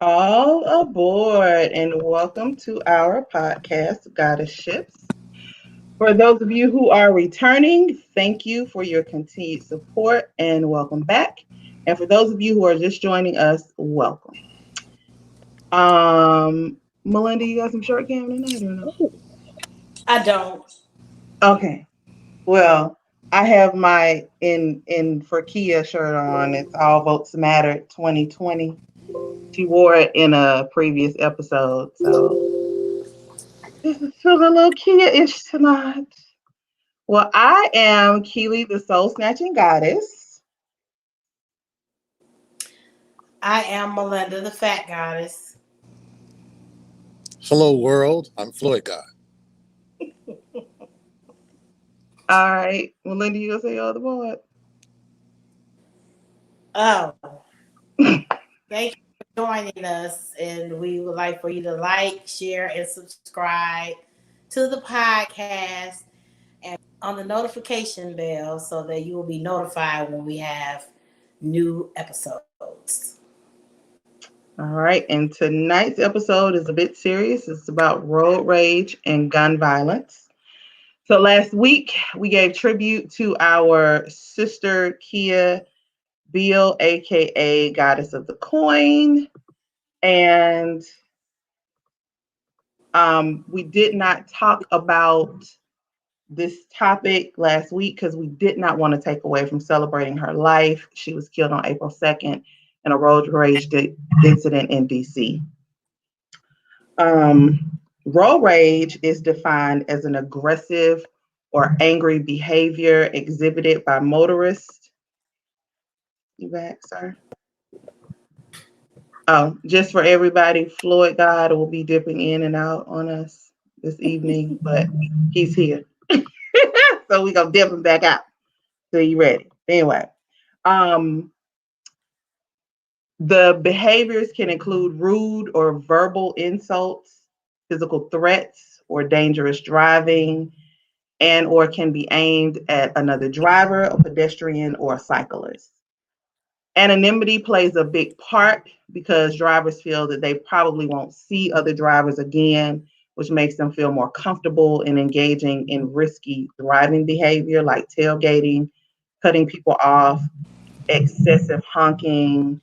All aboard and welcome to our podcast, GoddeSShips. For those of you who are returning, thank you for your continued support and welcome back. And for those of you who are just joining us, welcome. Melinda, you got some short game tonight or no? I don't. Okay. Well, I have my in for Keya shirt on. It's All Votes Matter 2020. She wore it in a previous episode, so this is feeling a little Keya-ish tonight. Well, I am Keely, the Soul Snatching Goddess. I am Melinda, the FACK.Goddess. Hello, world. I'm FloydGod. All right, Melinda, you gonna say your other board? Oh, thank you for joining us, and we would like for you to like, share, and subscribe to the podcast and on the notification bell so that you will be notified when we have new episodes. All right, and tonight's episode is a bit serious. It's about road rage and gun violence. So last week we gave tribute to our sister Keya Beale, aka Goddess of the Coin, and we did not talk about this topic last week because we did not want to take away from celebrating her life. She was killed on April 2nd in a road rage incident in DC. Road rage is defined as an aggressive or angry behavior exhibited by motorists. You back, sir? Oh, just for everybody, FloydGod will be dipping in and out on us this evening, but he's here. So we're going to dip him back out. So you ready? Anyway, the behaviors can include rude or verbal insults, physical threats, or dangerous driving, and or can be aimed at another driver, a pedestrian, or a cyclist. Anonymity plays a big part because drivers feel that they probably won't see other drivers again, which makes them feel more comfortable in engaging in risky driving behavior like tailgating, cutting people off, excessive honking,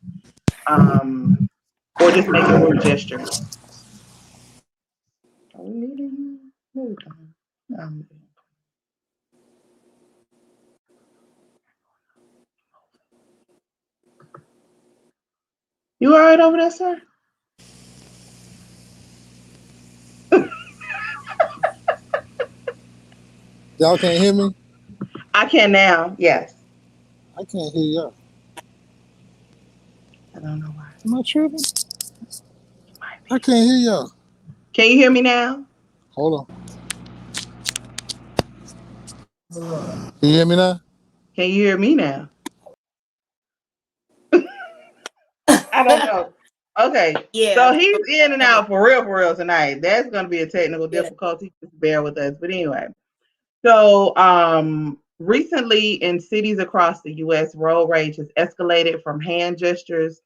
or just making rude gestures. Are we meeting? Hold on. You all right over there, sir? Y'all can't hear me? I can now, yes. I can't hear y'all. I don't know why. Am I tripping? I can't hear y'all. Can you hear me now? Hold on. Can you hear me now? Can you hear me now? I don't know. Okay. Yeah. So he's in and out for real tonight. That's going to be a technical difficulty. Just bear with us. But anyway. So recently in cities across the U.S., road rage has escalated from hand gestures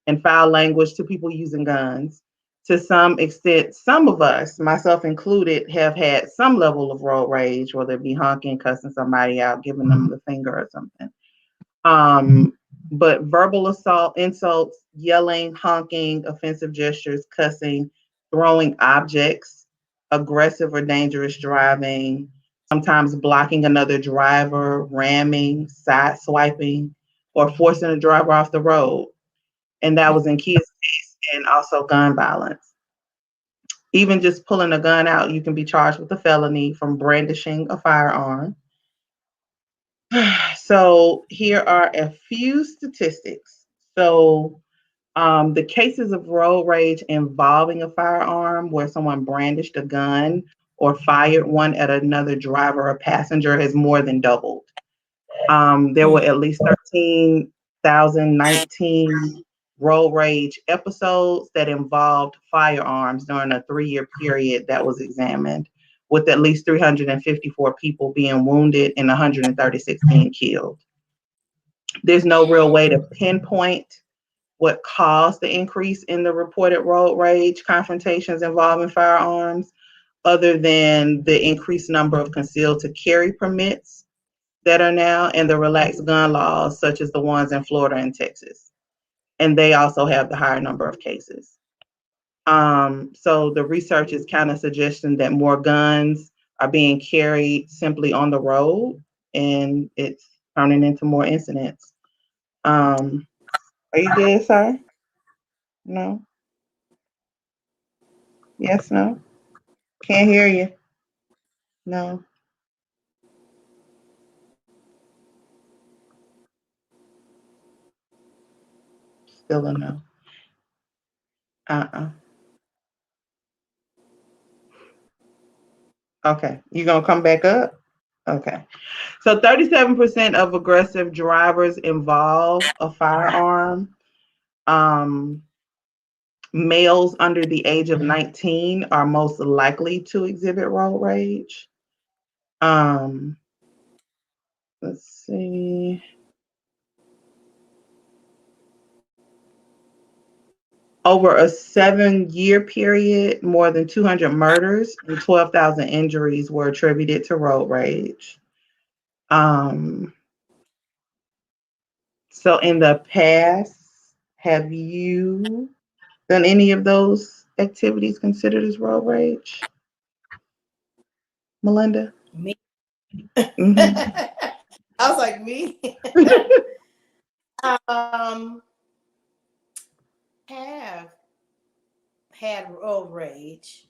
and foul language to people using guns. To some extent, some of us, myself included, have had some level of road rage, whether it be honking, cussing somebody out, giving them the finger or something. But verbal assault, insults, yelling, honking, offensive gestures, cussing, throwing objects, aggressive or dangerous driving, sometimes blocking another driver, ramming, side swiping, or forcing a driver off the road. And that was in Keya's case, and also gun violence. Even just pulling a gun out, you can be charged with a felony from brandishing a firearm. So here are a few statistics. So the cases of road rage involving a firearm where someone brandished a gun or fired one at another driver or passenger has more than doubled. There were at least 13,019 road rage episodes that involved firearms during a 3-year period that was examined, with at least 354 people being wounded and 136 being killed. There's no real way to pinpoint what caused the increase in the reported road rage confrontations involving firearms, other than the increased number of concealed to carry permits that are now and the relaxed gun laws, such as the ones in Florida and Texas. And they also have the higher number of cases. So the research is kind of suggesting that more guns are being carried simply on the road, and it's turning into more incidents. Are you good, sir? No? Yes, no? Can't hear you. No. Still a no. Okay. You gonna come back up? Okay. So 37% of aggressive drivers involve a firearm. Males under the age of 19 are most likely to exhibit road rage. Let's see. Over a 7-year period, more than 200 murders and 12,000 injuries were attributed to road rage. So in the past, have you done any of those activities considered as road rage? Melinda? Me. Mm-hmm. I was like, me? Have had road rage.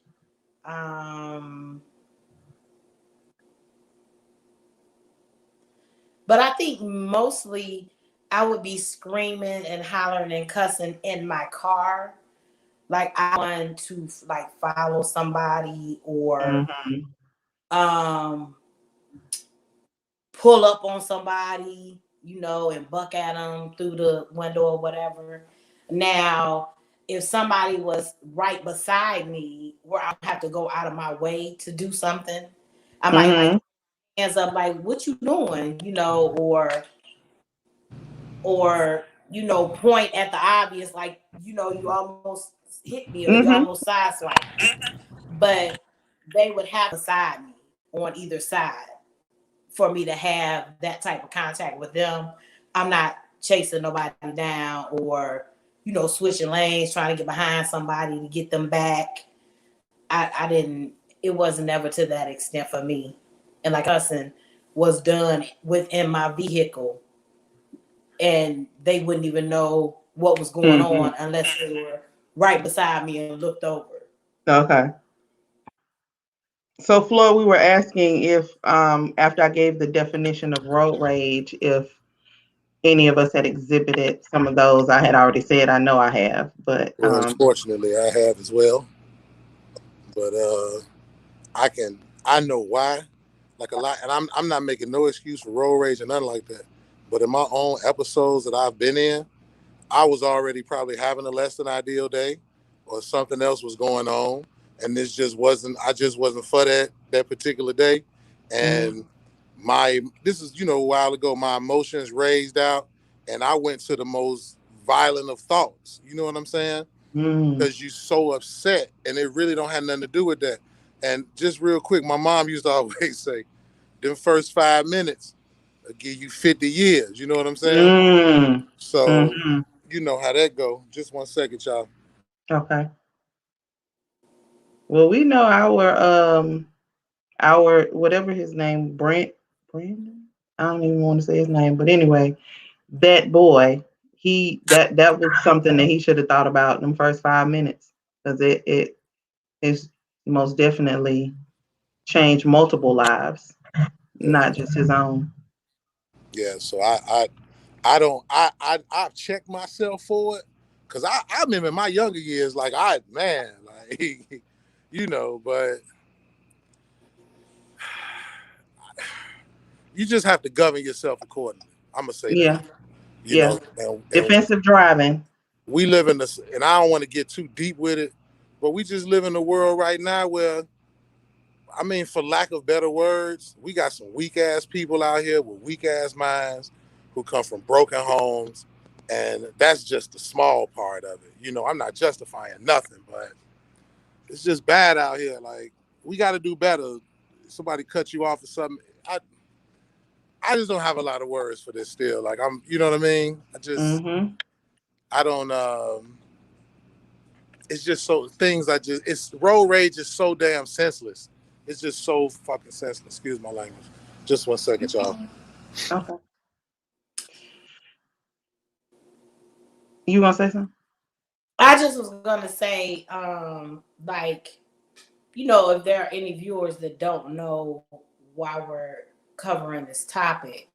But I think mostly I would be screaming and hollering and cussing in my car. Like I want to like follow somebody or pull up on somebody, you know, and buck at them through the window or whatever. Now, if somebody was right beside me where I have to go out of my way to do something, I might like hands up like, what you doing? You know, or you know, point at the obvious, like, you know, you almost hit me or you almost sideswiped me. But they would have beside me on either side for me to have that type of contact with them. I'm not chasing nobody down or, you know, switching lanes, trying to get behind somebody to get them back. I didn't, it wasn't ever to that extent for me. And like cussing was done within my vehicle and they wouldn't even know what was going on unless they were right beside me and looked over. Okay. So Floyd, we were asking if after I gave the definition of road rage, if any of us had exhibited some of those. I had already said I know I have, but well, unfortunately I have as well. But I know why. Like a lot, and I'm not making no excuse for road rage or nothing like that. But in my own episodes that I've been in, I was already probably having a less than ideal day, or something else was going on, and this just wasn't. I just wasn't for that particular day, and this is, you know, a while ago. My emotions raised out, and I went to the most violent of thoughts. You know what I'm saying? Because you're so upset, and it really don't have nothing to do with that. And just real quick, my mom used to always say, them first 5 minutes will give you 50 years. You know what I'm saying? So you know how that go. Just 1 second, y'all. Okay. Well, we know our whatever his name, Brandon. I don't even want to say his name, but anyway, that boy, that was something that he should have thought about in them first 5 minutes, because it is most definitely changed multiple lives, not just his own. Yeah. So I've checked myself for it, because I remember in my younger years, like you know, but you just have to govern yourself accordingly. I'm gonna say that. You know, and defensive driving. We live in this, and I don't want to get too deep with it, but we just live in a world right now where, I mean, for lack of better words, we got some weak ass people out here with weak ass minds who come from broken homes, And that's just the small part of it. You know, I'm not justifying nothing, but it's just bad out here. Like, we got to do better. Somebody cut you off or something. I just don't have a lot of words for this still. Like, you know what I mean? I don't, it's just so, it's road rage is so damn senseless. It's just so fucking senseless. Excuse my language. Just 1 second, y'all. Okay. You want to say something? I just was gonna say, like, you know, if there are any viewers that don't know why we're covering this topic,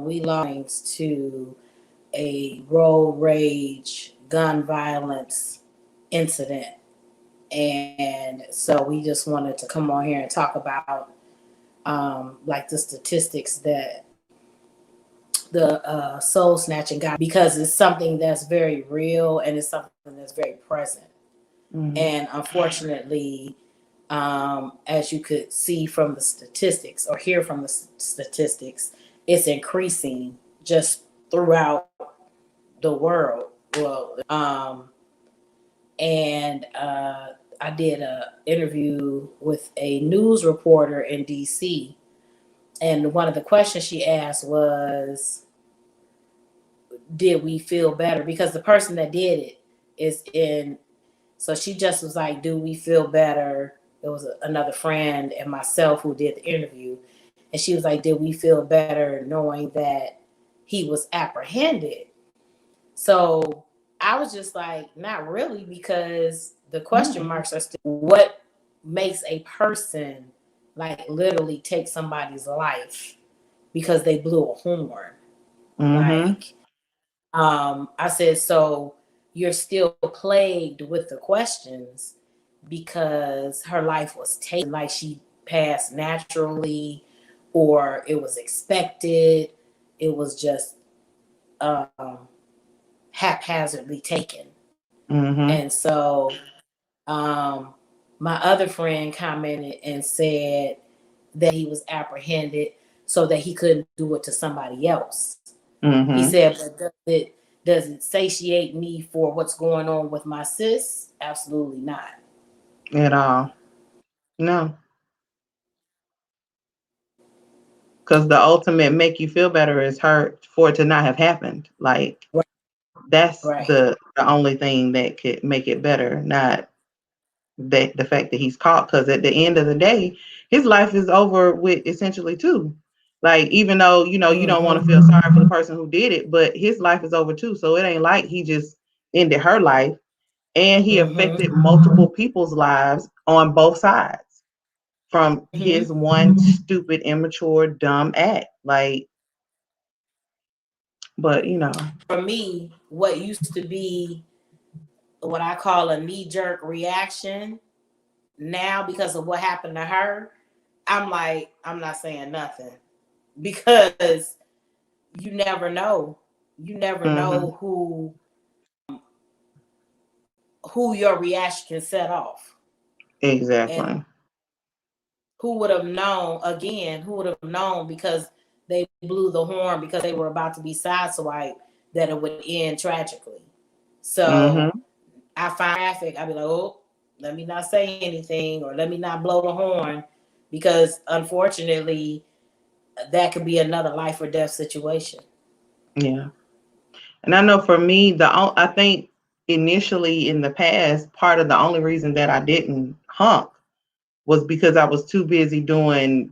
we belongs to a road rage gun violence incident, and so we just wanted to come on here and talk about like the statistics that the Soul Snatching Goddess, because it's something that's very real and it's something that's very present. And unfortunately, as you could see from the statistics or hear from the statistics, it's increasing just throughout the world. Well, and I did an interview with a news reporter in DC, and one of the questions she asked was, did we feel better? Because the person that did it is in, so she just was like, do we feel better? It was another friend and myself who did the interview. And she was like, did we feel better knowing that he was apprehended? So I was just like, not really, because the question marks are still, what makes a person like literally take somebody's life because they blew a horn? Like, I said, so you're still plagued with the questions because her life was taken, like she passed naturally, or it was expected. It was just haphazardly taken. And so my other friend commented and said that he was apprehended so that he couldn't do it to somebody else. He said, but does it satiate me for what's going on with my sis? Absolutely not. At all. No. Because the ultimate make you feel better is for it to not have happened. Like, that's the only thing that could make it better, not the fact that he's caught. Because at the end of the day, his life is over with essentially too. Like, even though, you know, you don't want to feel sorry for the person who did it, but his life is over too. So it ain't like he just ended her life, and he affected multiple people's lives on both sides from his one stupid, immature, dumb act. Like, but you know, for me, what used to be what I call a knee-jerk reaction, now because of what happened to her, I'm like, I'm not saying nothing, because you never know. You never know who your reaction can set off. Exactly. And who would have known, again, who would have known, because they blew the horn because they were about to be sideswiped, that it would end tragically. So I find traffic, I'd be like, oh, let me not say anything, or let me not blow the horn, because unfortunately that could be another life or death situation. Yeah. And I know for me, I think initially in the past, part of the only reason that I didn't honk was because I was too busy doing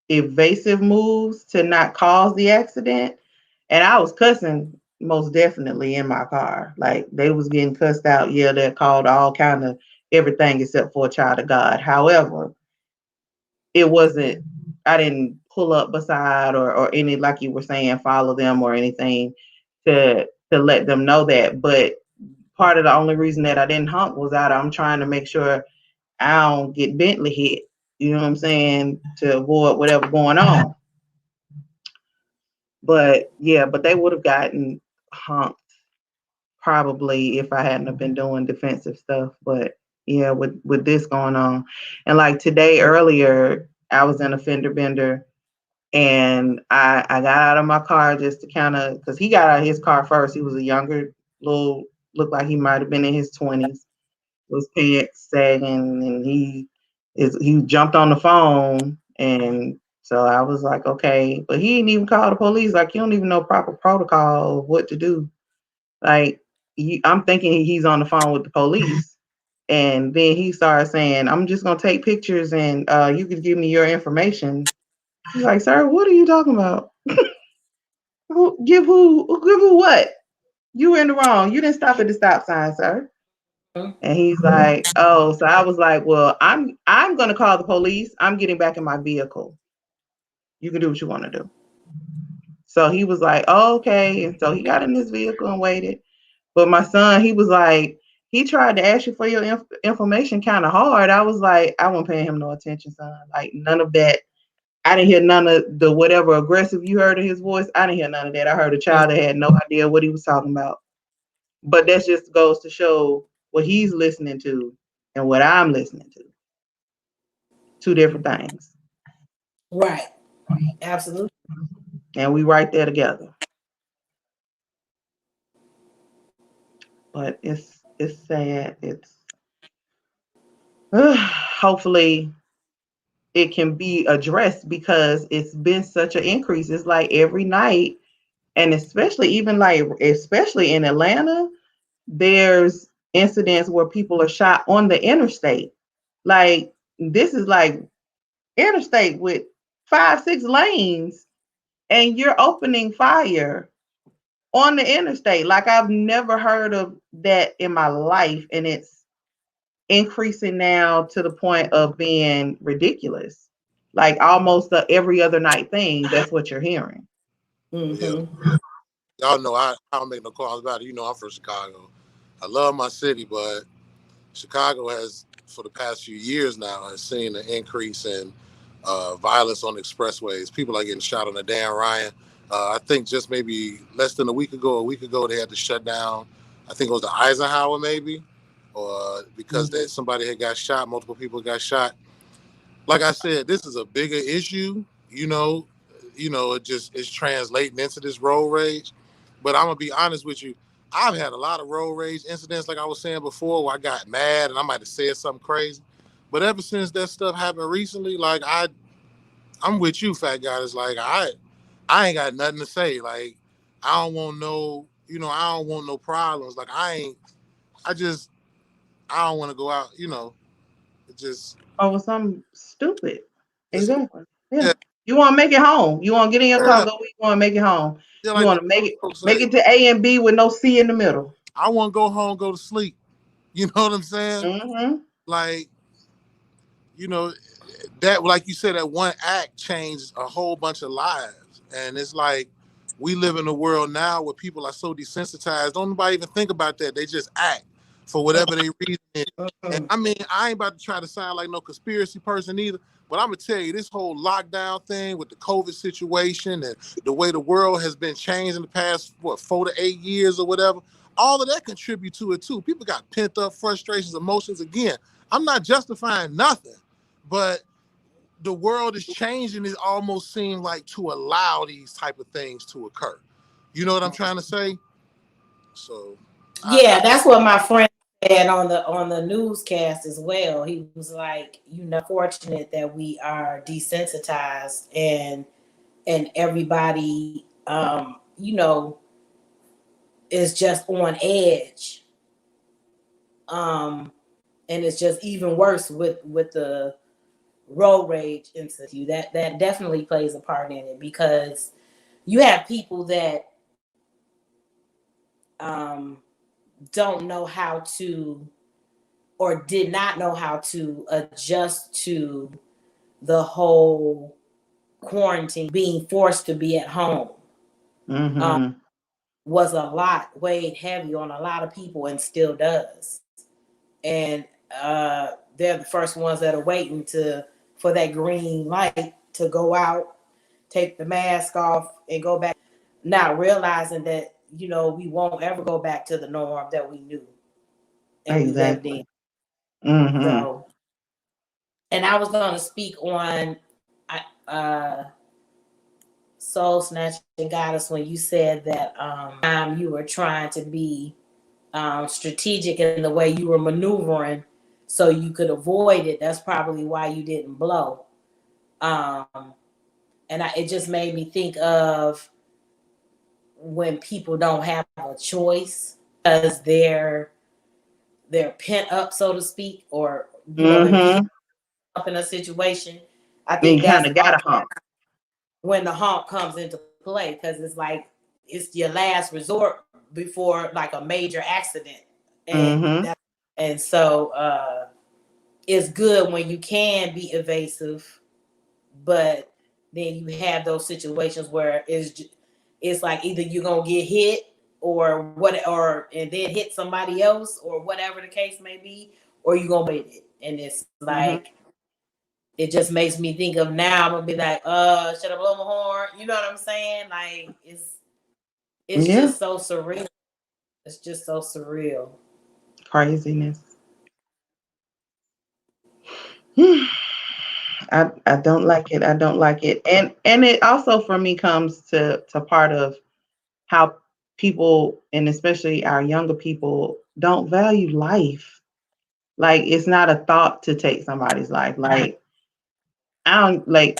evasive moves to not cause the accident. And I was cussing most definitely in my car. Like, they was getting cussed out. Yeah, they're called all kind of everything except for a child of God. However, it wasn't, I didn't pull up beside or any, like you were saying, follow them or anything to let them know that. But part of the only reason that I didn't honk was I'm trying to make sure I don't get Bentley hit. You know what I'm saying? To avoid whatever going on. But yeah, but they would have gotten honked probably if I hadn't have been doing defensive stuff. But yeah, with this going on, and like today earlier, I was in a fender bender, And I got out of my car just to kind of, because he got out of his car first. He was a younger little, looked like he might have been in his 20s, was pants sagging, and he jumped on the phone. And so I was like, okay, but he didn't even call the police. Like, you don't even know proper protocol of what to do. Like, I'm thinking he's on the phone with the police. And then he started saying, I'm just going to take pictures and you could give me your information. He's like, sir, what are you talking about? Give who what? You were in the wrong. You didn't stop at the stop sign, sir. And he's like, oh, so I was like, well, I'm gonna call the police. I'm getting back in my vehicle. You can do what you want to do. So he was like, oh, okay. And so he got in his vehicle and waited. But my son, he was like, he tried to ask you for your information kind of hard. I was like, I wasn't paying him no attention, son. Like, none of that. I didn't hear none of the whatever aggressive you heard in his voice. I didn't hear none of that. I heard a child that had no idea what he was talking about. But that just goes to show what he's listening to and what I'm listening to. Two different things. Right. Absolutely. And we right there together. But it's sad. It's hopefully it can be addressed, because it's been such an increase. It's like every night, and especially in Atlanta, there's incidents where people are shot on the interstate. Like, this is like interstate with 5-6 lanes, and you're opening fire on the interstate. Like, I've never heard of that in my life, and it's increasing now to the point of being ridiculous. Like, almost every other night thing, that's what you're hearing. Mm-hmm. Yeah. Y'all know I don't make no calls about it. You know I'm from Chicago. I love my city, but Chicago has, for the past few years now, has seen an increase in violence on expressways. People are getting shot on the Dan Ryan. I think just maybe less than a week ago, they had to shut down, I think it was the Eisenhower maybe, or because somebody had got shot, multiple people got shot. Like I said, this is a bigger issue, it's translating into this road rage. But I'm gonna be honest with you, I've had a lot of road rage incidents, like I was saying before, where I got mad and I might have said something crazy. But ever since that stuff happened recently, like I'm with you, FACKTgoddess. Like I ain't got nothing to say. Like I don't want no problems. Like I don't want to go out, it just Over something stupid. Exactly. yeah, Yeah. You want to make it home. You want to get in your car, yeah, go where you want to make it home. yeah, You like want the to folks make say, it to A and B with no C in the middle. I want to go home, go to sleep. You know what I'm saying? Mm-hmm. Like, you know, that, like you said, that one act changed a whole bunch of lives. And it's like, we live in a world now where people are so desensitized. Don't nobody even think about that. They just act for whatever they reason is. And I mean, I ain't about to try to sound like no conspiracy person either, but I'm gonna tell you, this whole lockdown thing with the COVID situation and the way the world has been changed in the past, 4 to 8 years or whatever, all of that contribute to it too. People got pent up frustrations, emotions. Again, I'm not justifying nothing, but the world is changing. It almost seems like to allow these type of things to occur. You know what I'm trying to say? So yeah, that's what my friend said on the newscast as well. He was like, fortunate that we are desensitized and everybody is just on edge. And it's just even worse with the road rage incident. That definitely plays a part in it, because you have people that don't know how to, or did not know how to adjust to the whole quarantine, being forced to be at home. Was a lot, weighed heavy on a lot of people, and still does. And they're the first ones that are waiting for that green light to go out, take the mask off, and go back, not realizing that we won't ever go back to the norm that we knew and we lived in. So, and I was going to speak on Soul Snatching Goddess, when you said that you were trying to be strategic in the way you were maneuvering so you could avoid it. That's probably why you didn't blow. It just made me think of when people don't have a choice because they're pent up, so to speak, or Mm-hmm. up in a situation. I You think kind that's of got a hump. when the hump comes into play, because it's like it's your last resort before like a major accident, Mm-hmm. and so it's good when you can be evasive, but then you have those situations where it's like either you're gonna get hit and then hit somebody else or whatever the case may be, or you're gonna beat it. And it's like it just makes me think of now I'm gonna be like, should I blow my horn? You know what I'm saying? Like it's just so surreal. It's just so surreal. Craziness. I don't like it. I don't like it. And it also for me comes to part of how people, and especially our younger people, don't value life. Like it's not a thought to take somebody's life. Like I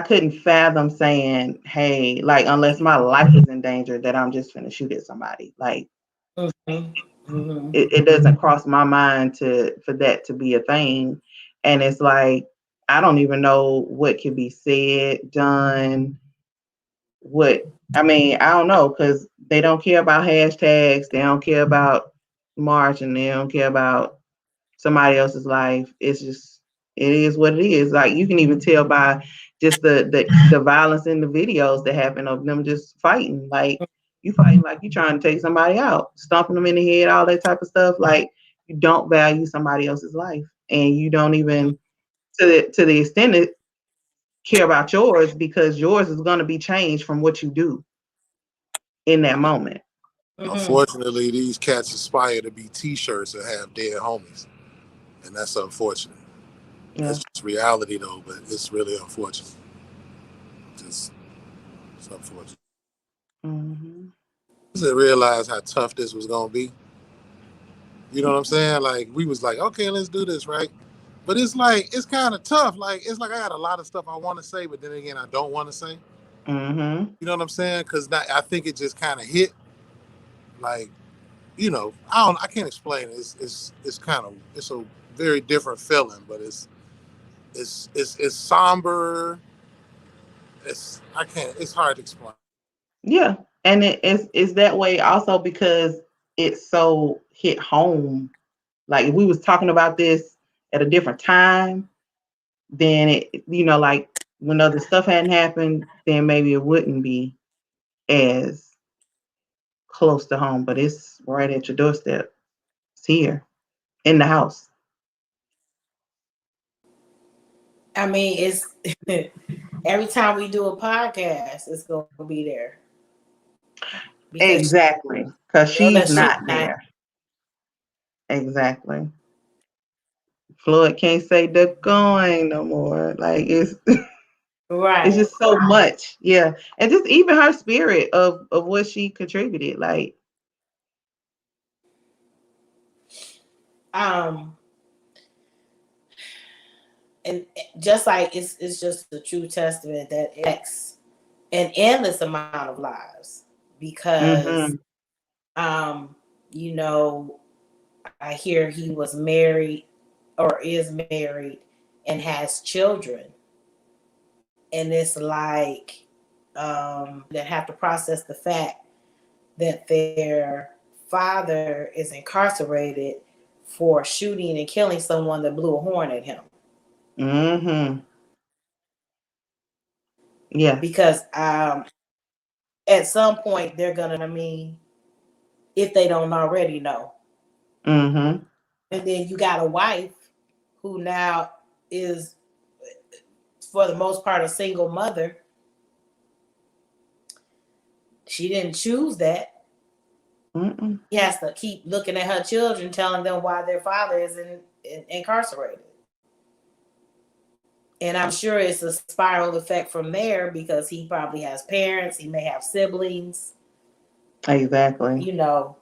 couldn't fathom saying, hey, like unless my life is in danger that I'm just gonna shoot at somebody. Like it doesn't cross my mind for that to be a thing. And it's like I don't even know what can be said, done, I don't know, because they don't care about hashtags, they don't care about marching, they don't care about somebody else's life. It's just it is what it is. Like you can even tell by just the violence in the videos that happen of them just fighting. Like you fighting like you trying to take somebody out, stomping them in the head, all that type of stuff. Like you don't value somebody else's life, and you don't even to the extent that care about yours, because yours is going to be changed from what you do in that moment. Unfortunately, these cats aspire to be T-shirts that have dead homies, and that's unfortunate. Yeah. That's just reality, though, but it's really unfortunate. It's unfortunate. Mm-hmm. I didn't realize how tough this was gonna be. You know what I'm saying? Like we was like, okay, let's do this, right? But it's like it's kind of tough. Like it's like I got a lot of stuff I want to say, but then again, I don't want to say. Mm-hmm. You know what I'm saying? Because I think it just kind of hit. Like, I can't explain it. It's a very different feeling, but it's somber. It's hard to explain. Yeah, and it's that way also because it's so hit home. Like if we was talking about this at a different time, then like when other stuff hadn't happened, then maybe it wouldn't be as close to home. But it's right at your doorstep. It's here in the house. I mean, it's every time we do a podcast, it's going to be there. Exactly, because she's not there. Exactly. Floyd can't say the going no more. Like it's right. It's just so much. Yeah. And just even her spirit of what she contributed. Like and just like it's just a true testament that it takes an endless amount of lives because I hear he was married or is married and has children, and it's like that have to process the fact that their father is incarcerated for shooting and killing someone that blew a horn at him. Yeah. Because at some point they're gonna, if they don't already know. And then you got a wife who now is, for the most part, a single mother. She didn't choose that. He has to keep looking at her children, telling them why their father is incarcerated. And I'm sure it's a spiral effect from there because he probably has parents, he may have siblings. Exactly. You know,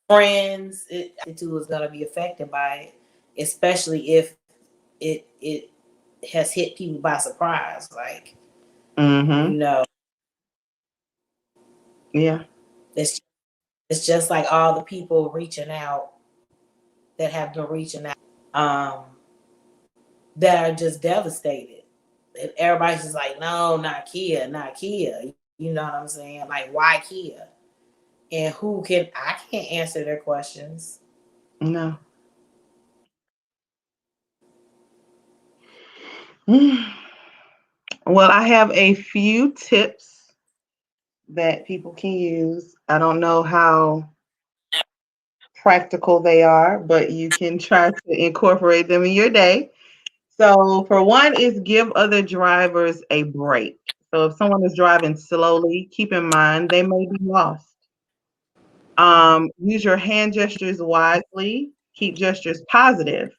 friends. It too is going to be affected by it, especially if it has hit people by surprise. Like, you know, yeah, it's just like all the people reaching out that have been reaching out, that are just devastated. And everybody's just like, no, not Keya, not Keya. You know what I'm saying? Like, why Keya? And I can't answer their questions. No. Well, I have a few tips that people can use. I don't know how practical they are, but you can try to incorporate them in your day. So, for one, is give other drivers a break. So, if someone is driving slowly, keep in mind they may be lost. Use your hand gestures wisely. Keep gestures positive.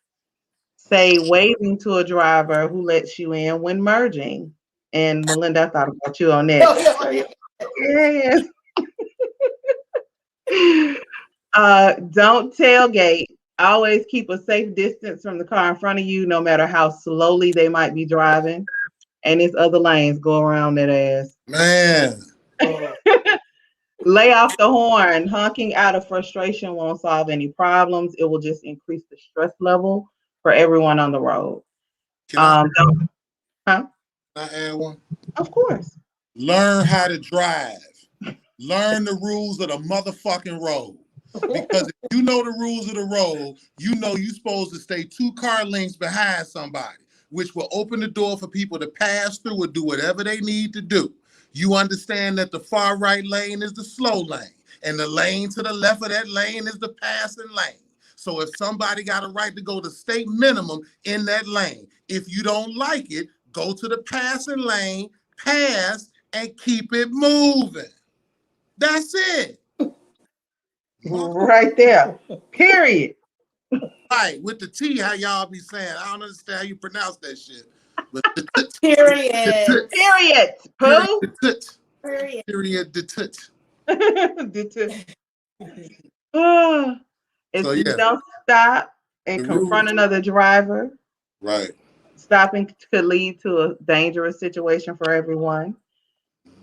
Say waving to a driver who lets you in when merging. And Melinda, I thought about you on that. Yes. Don't tailgate. Always keep a safe distance from the car in front of you, no matter how slowly they might be driving. And it's other lanes, go around that ass. Man. Lay off the horn. Honking out of frustration won't solve any problems. It will just increase the stress level for everyone on the road. Can I add one? Of course. Learn how to drive. Learn the rules of the motherfucking road. Because if you know the rules of the road, you know you're supposed to stay 2 car lengths behind somebody, which will open the door for people to pass through or do whatever they need to do. You understand that the far right lane is the slow lane, and the lane to the left of that lane is the passing lane. So if somebody got a right to go to state minimum in that lane, if you don't like it, go to the passing lane, pass, and keep it moving. That's it. Right there. Period. Right, with the T, how y'all be saying. I don't understand how you pronounce that shit. But Period. Period. Pooh. Period. Period. If So you yeah, don't stop and the confront rules. another driver, Right. stopping could lead to a dangerous situation for everyone.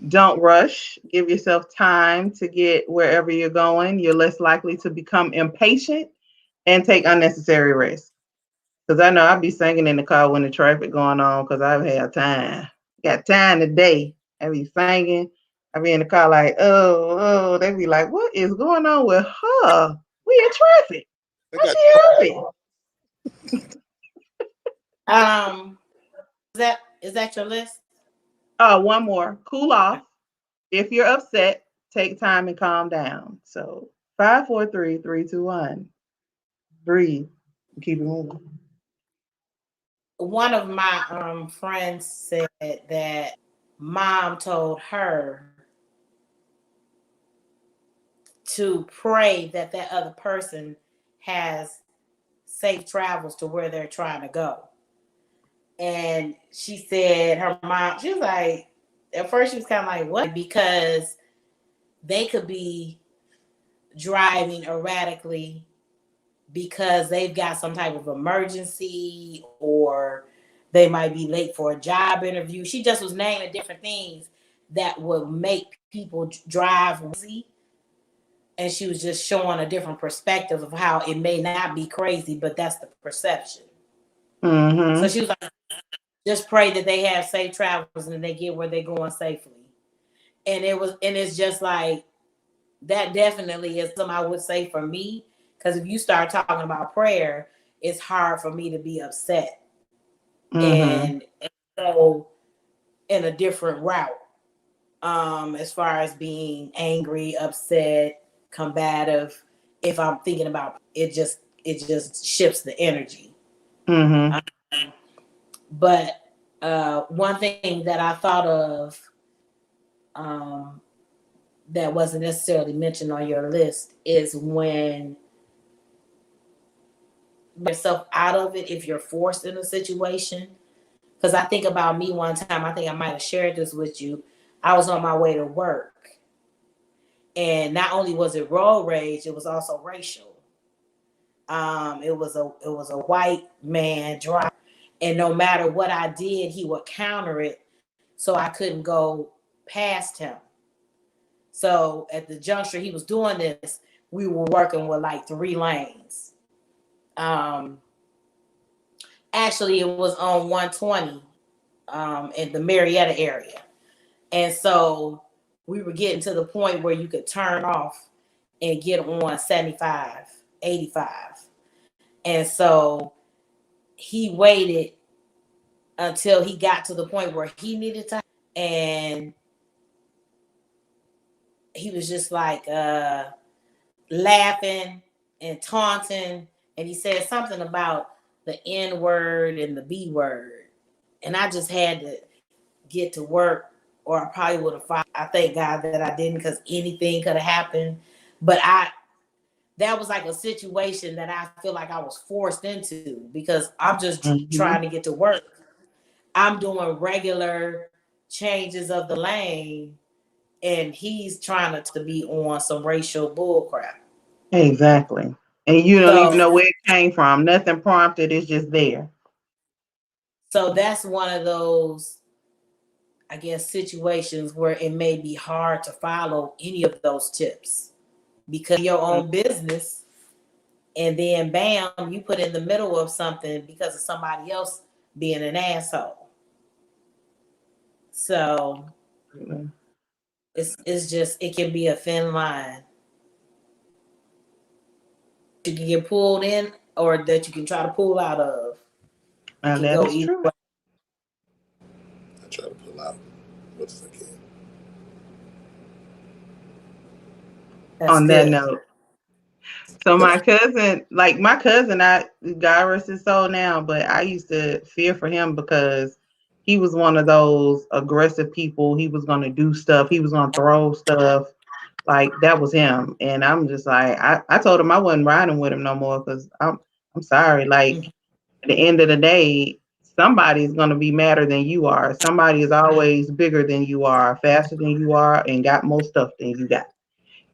Don't rush. Give yourself time to get wherever you're going. You're less likely to become impatient and take unnecessary risks. Because I know I'll be singing in the car when the traffic going on because I've had time. Got time today. I be singing. I be in the car like, oh. They be like, what is going on with her? We in traffic. Why she happy? Is that your list? One more. Cool off. If you're upset, take time and calm down. So 5, 4, 3, 3, 2, 1. Breathe. Keep it moving. One of my friends said that mom told her to pray that other person has safe travels to where they're trying to go. And she said her mom, she was like, at first she was kind of like, what? Because they could be driving erratically because they've got some type of emergency, or they might be late for a job interview. She just was naming different things that would make people drive crazy. And she was just showing a different perspective of how it may not be crazy, but that's the perception. Mm-hmm. So she was like, just pray that they have safe travels and they get where they're going safely. And it's just like, that definitely is something I would say for me. Because if you start talking about prayer, it's hard for me to be upset and go in a different route. As far as being angry, upset, combative, if I'm thinking about it, just shifts the energy. But one thing that I thought of that wasn't necessarily mentioned on your list is when yourself out of it, if you're forced in a situation, Because I think about me one time, I think I might have shared this with you. I was on my way to work. And not only was it road rage, it was also racial. It was a white man driving, and no matter what I did, he would counter it, so I couldn't go past him. So at the juncture he was doing this, we were working with like 3 lanes. Actually, it was on 120 in the Marietta area, and so we were getting to the point where you could turn off and get on 75, 85. And so he waited until he got to the point where he needed to, and he was just like laughing and taunting, and he said something about the N word and the B word, and I just had to get to work, or I probably would have fought. I thank God that I didn't, because anything could have happened. But that was like a situation that I feel like I was forced into, because I'm just trying to get to work. I'm doing regular changes of the lane, and he's trying to be on some racial bull crap. Exactly. And you don't even know where it came from. Nothing prompted. It's just there. So that's one of those, I guess, situations where it may be hard to follow any of those tips, because your own business, and then bam, you put in the middle of something because of somebody else being an asshole. So it's just, it can be a thin line. You can get pulled in, or that you can try to pull out of. And that is true. I try to pull out what I can. On that note. So my cousin, God rest his soul now, but I used to fear for him because he was one of those aggressive people. He was going to do stuff. He was going to throw stuff. Like, that was him. And I'm just like, I told him I wasn't riding with him no more, because I'm sorry. Like, at the end of the day, somebody's going to be madder than you are. Somebody is always bigger than you are, faster than you are, and got more stuff than you got.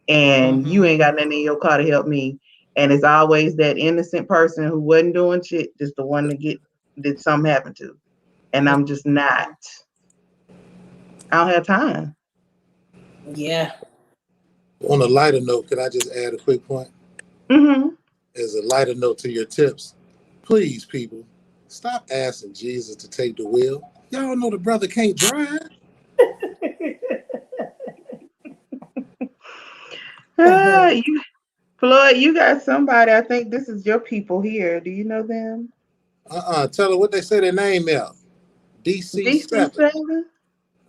And you ain't got nothing in your car to help me. And it's always that innocent person who wasn't doing shit, just the one that something happened to. And I'm just not. I don't have time. Yeah. On a lighter note, can I just add a quick point? As a lighter note to your tips, please, people, stop asking Jesus to take the wheel. Y'all know the brother can't drive. Floyd, you got somebody. I think this is your people here. Do you know them? Tell her what they say their name is. DC7. DC7?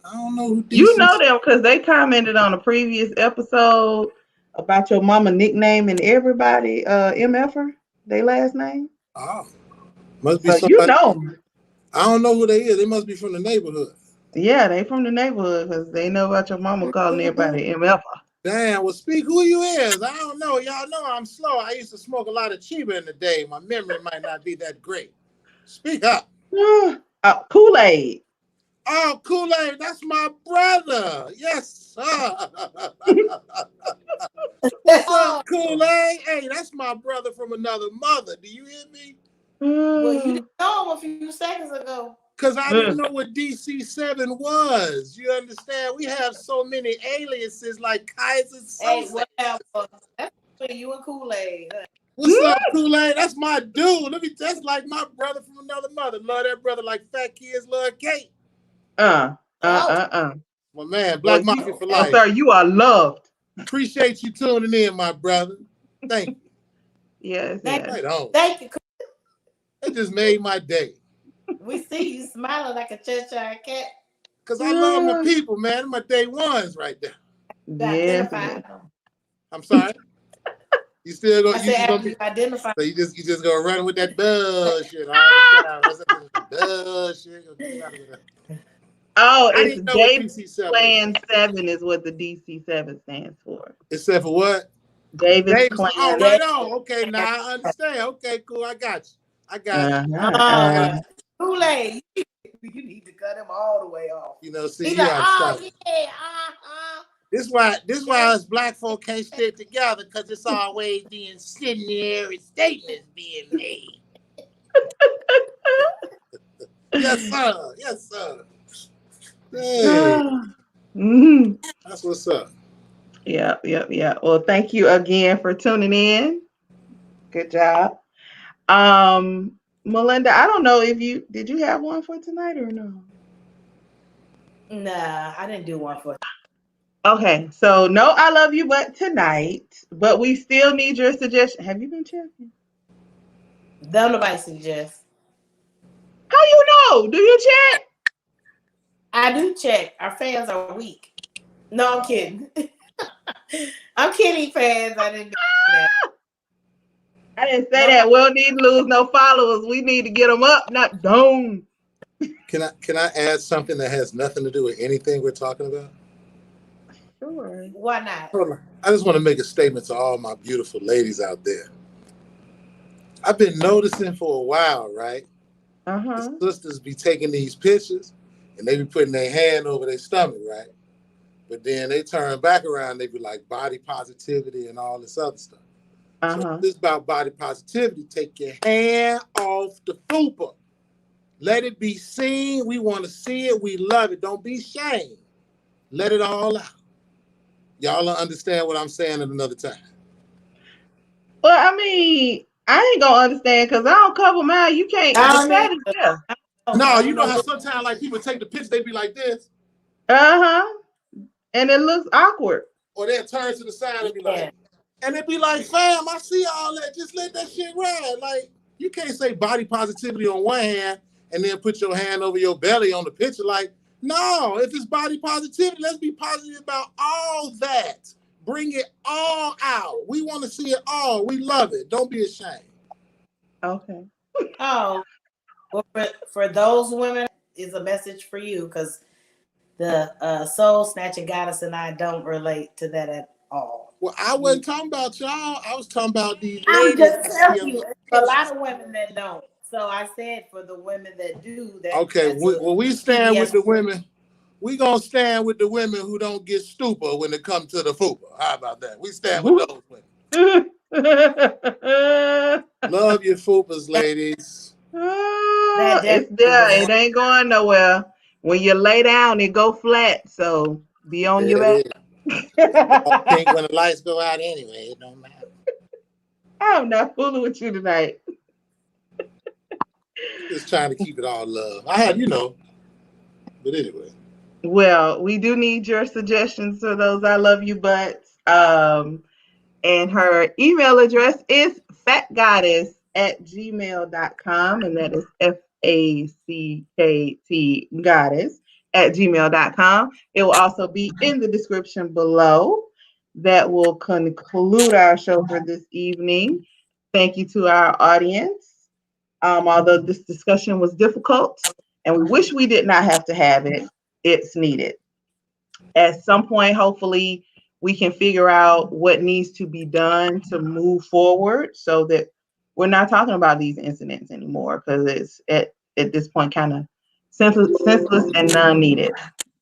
I don't know who DC7. You know them because they commented on a previous episode about your mama nickname and everybody MFer, their last name. Oh. Must be so somebody. You know. I don't know who they is. They must be from the neighborhood. Yeah, they from the neighborhood because they know about your mama calling everybody MFer. Damn, well, speak who you is. I don't know. Y'all know I'm slow. I used to smoke a lot of Chiba in the day. My memory might not be that great. Speak up. Kool-Aid. Oh, Kool-Aid, that's my brother. Yes, sir. What's up, Kool-Aid? Hey, that's my brother from another mother. Do you hear me? Well, you didn't know him a few seconds ago. Because I didn't know what DC7 was. You understand? We have so many aliases like Kaiser. Hey, whatever. That's between you and Kool-Aid. What's up, Kool-Aid? That's my dude. That's like my brother from another mother. Love that brother like fat kids love cake. Oh. My man, Black Mafia for life. Oh, sir, you are loved. Appreciate you tuning in, my brother. Thank you. Yes. Thank you. It just made my day. We see you smiling like a Cheshire cat. Because I love my people, man. My day ones right there. Yeah. I'm sorry. You still go? Identify. So you just go running with that bullshit all the time. What's that bullshit? Oh, it's Davis Clan 7 is what the DC7 stands for. It said for what? Davis Clan. Oh, right on. Okay, now I understand. Okay, cool. I got you. Kool-Aid, You need to cut him all the way off. You know, see, He's you like, have oh, to yeah, This why us black folk can't stick together, because it's always being incendiary statements being made. Yes, sir. Yes, sir. Hey, that's what's up. Yeah. Well, thank you again for tuning in. Good job. Melinda, I don't know if did you have one for tonight or no? Nah, I didn't do one for. Okay, so no, I love you, but tonight, but we still need your suggestion. Have you been checking? Don't nobody suggest. How you know? Do you check? I do check. Our fans are weak. No, I'm kidding. I'm kidding, fans. I didn't do that. I didn't say that. We don't need to lose no followers. We need to get them up, not down. Can I add something that has nothing to do with anything we're talking about? Sure. Why not? I just want to make a statement to all my beautiful ladies out there. I've been noticing for a while, right? The sisters be taking these pictures and they be putting their hand over their stomach, right? But then they turn back around, they be like body positivity and all this other stuff. So this is about body positivity. Take your hand off the fupa. Let it be seen. We want to see it. We love it. Don't be ashamed. Let it all out. Y'all don't understand what I'm saying at another time. Well, I mean, I ain't gonna understand because I don't cover mine. You can't. The fat is there. No, you know how sometimes like people take the picture, they be like this. And it looks awkward. Or they'll turn to the side and be like, and it be like, fam, I see all that. Just let that shit ride. Like, you can't say body positivity on one hand and then put your hand over your belly on the picture. Like, no, if it's body positivity, let's be positive about all that. Bring it all out. We want to see it all. We love it. Don't be ashamed. Okay. Oh, well, for those women, is a message for you, because the Soul Snatching Goddess and I don't relate to that at all. Well, I wasn't talking about y'all. I was talking about these I'm ladies. just telling you, a lot of women that don't. So I said for the women that do, that. Okay, well, we stand with the women. We gonna stand with the women who don't get stupid when it comes to the fupa. How about that? We stand with those women. Love your fupas, ladies. It's there. It ain't going nowhere. When you lay down, it go flat. So be on your back. I think when the lights go out anyway, it don't matter. I'm not fooling with you tonight. Just trying to keep it all love. I had, but anyway. Well, we do need your suggestions for those I love you butts. And her email address is FACKTgoddess@gmail.com, and that is FACKT goddess@gmail.com. It will also be in the description below. That will conclude our show for this evening. Thank you to our audience. Although this discussion was difficult and we wish we did not have to have it, it's needed. At some point, hopefully, we can figure out what needs to be done to move forward so that we're not talking about these incidents anymore, because it's at this point kind of senseless and non-needed.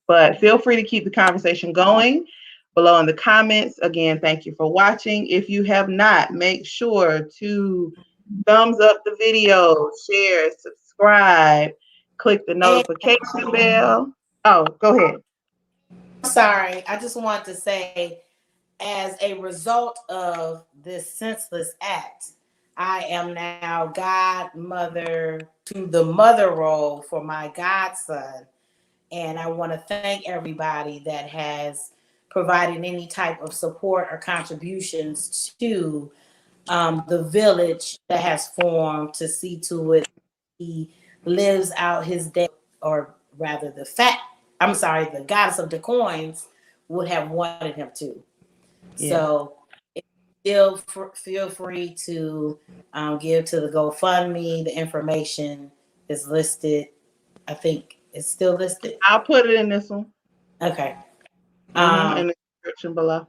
But feel free to keep the conversation going below in the comments. Again, thank you for watching. If you have not, make sure to thumbs up the video, share, subscribe, click the notification bell. Oh, go ahead. Sorry, I just want to say, as a result of this senseless act, I am now godmother to the mother role for my godson. And I want to thank everybody that has provided any type of support or contributions to the village that has formed to see to it he lives out his day, or rather the goddess of the coins would have wanted him to. Yeah. So still feel free to give to the GoFundMe. The information is listed. I think it's still listed. I'll put it in this one. Okay. In the description below.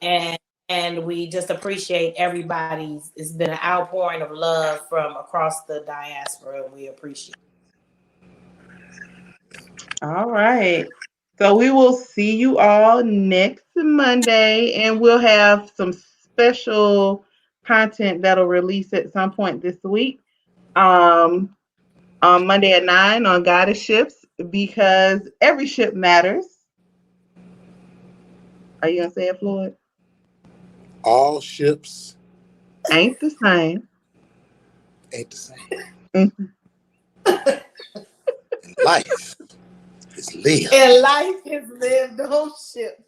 And we just appreciate everybody's. It's been an outpouring of love from across the diaspora, and we appreciate it. All right. So we will see you all next Monday, and we'll have some special content that'll release at some point this week. On Monday at 9 on GoddeSShips, because every ship matters. Are you gonna say it, Floyd? All ships Ain't the same. ain't the same. Mm-hmm. Life is lived. And life is lived on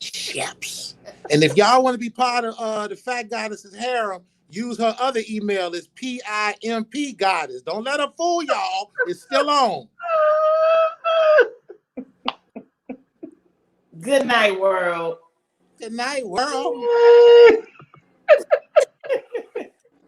ships. And if y'all want to be part of the Fat Goddess's harem, use her other email. It's PIMP Goddess. Don't let her fool y'all. It's still on. Good night, world. Good night, world.